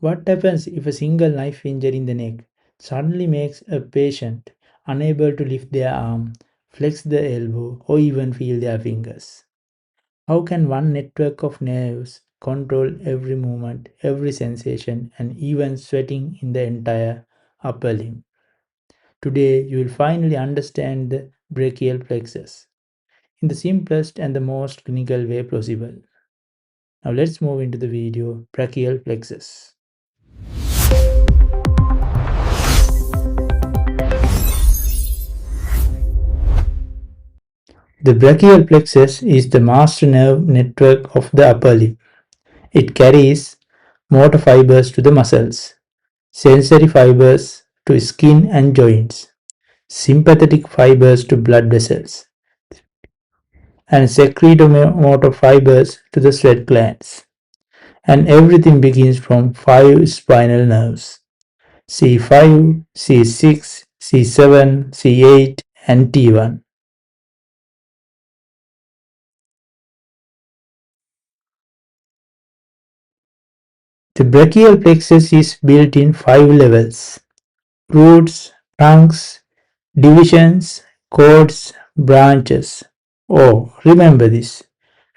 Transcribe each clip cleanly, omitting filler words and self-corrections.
What happens if a single knife injury in the neck suddenly makes a patient unable to lift their arm, flex the elbow, or even feel their fingers? How can one network of nerves control every movement, every sensation, and even sweating in the entire upper limb? Today, you will finally understand the brachial plexus in the simplest and the most clinical way possible. Now, let's move into the video brachial plexus. The brachial plexus is the master nerve network of the upper limb. It carries motor fibers to the muscles, sensory fibers to skin and joints, sympathetic fibers to blood vessels, and secretomotor fibers to the sweat glands. And everything begins from five spinal nerves: C5, C6, C7, C8, and T1. The brachial plexus is built in five levels: roots, trunks, divisions, chords, branches. Oh, remember this.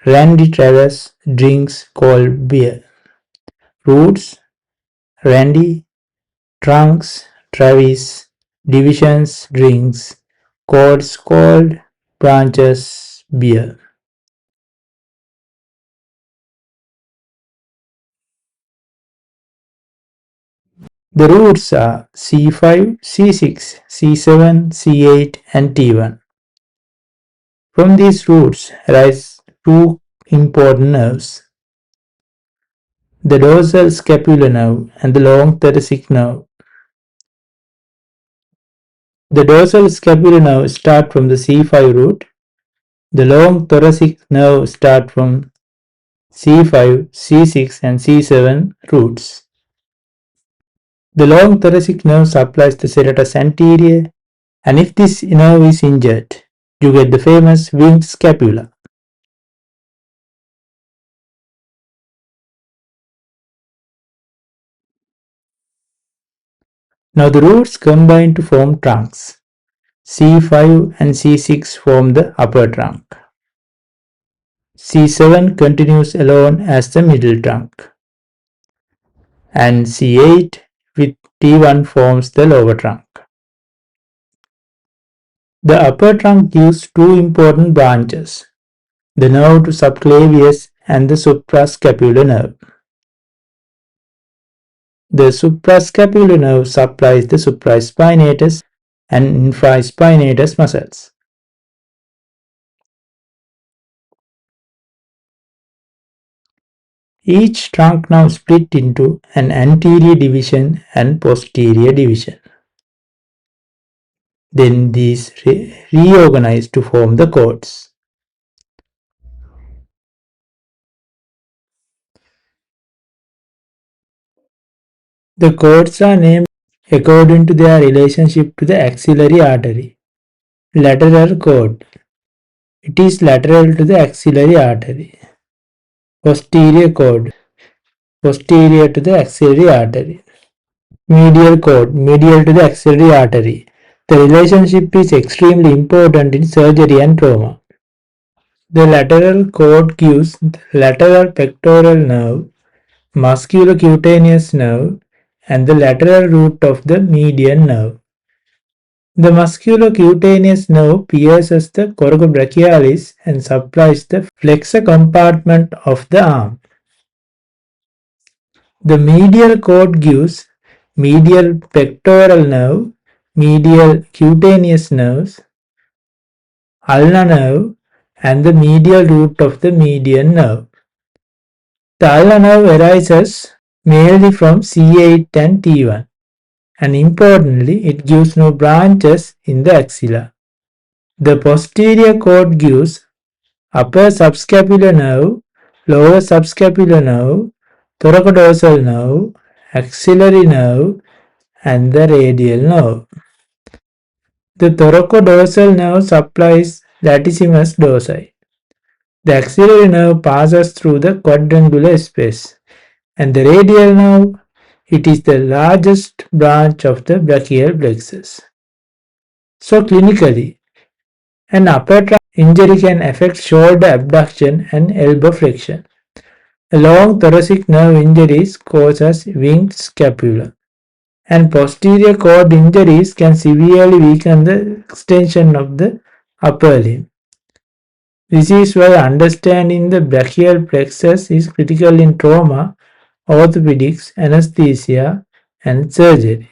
Randy Travis drinks cold beer. Roots, Randy, trunks, Travis, divisions, drinks, chords, cold, branches, beer. The roots are C5, C6, C7, C8, and T1. From these roots arise two important nerves: the dorsal scapular nerve and the long thoracic nerve. The dorsal scapular nerve start from the C5 root. The long thoracic nerve start from C5, C6 and C7 roots. The long thoracic nerve supplies the serratus anterior, and if this nerve is injured, you get the famous winged scapula. Now the roots combine to form trunks. C5 and C6 form the upper trunk. C7 continues alone as the middle trunk, and C8 with T1 forms the lower trunk. The upper trunk gives two important branches: the nerve to subclavius and the suprascapular nerve. The suprascapular nerve supplies the supraspinatus and infraspinatus muscles. Each trunk now split into an anterior division and posterior division. Then these reorganize to form the chords. The chords are named according to their relationship to the axillary artery. Lateral chord. It is lateral to the axillary artery. Posterior chord. Posterior to the axillary artery. Medial chord. Medial to the axillary artery. The relationship is extremely important in surgery and trauma. The lateral chord gives the lateral pectoral nerve, musculocutaneous nerve, and the lateral root of the median nerve. The musculocutaneous nerve pierces the coracobrachialis and supplies the flexor compartment of the arm. The medial chord gives medial pectoral nerve, medial cutaneous nerves, ulnar nerve, and the medial root of the median nerve. The ulnar nerve arises mainly from C8 and T1, and importantly, it gives no branches in the axilla. The posterior chord gives upper subscapular nerve, lower subscapular nerve, thoracodorsal nerve, axillary nerve, and the radial nerve. The thoracodorsal nerve supplies latissimus dorsi. The axillary nerve passes through the quadrangular space, and the radial nerve It is the largest branch of the brachial plexus. So clinically, an upper trunk injury can affect shoulder abduction and elbow flexion. A long thoracic nerve injuries causes winged scapula. And posterior cord injuries can severely weaken the extension of the upper limb. This is why understanding the brachial plexus is critical in trauma, orthopedics, anesthesia, and surgery.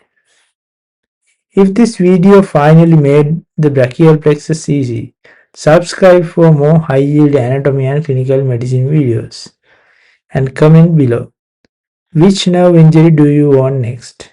If this video finally made the brachial plexus easy, subscribe for more high-yield anatomy and clinical medicine videos. And comment below, which nerve injury do you want next?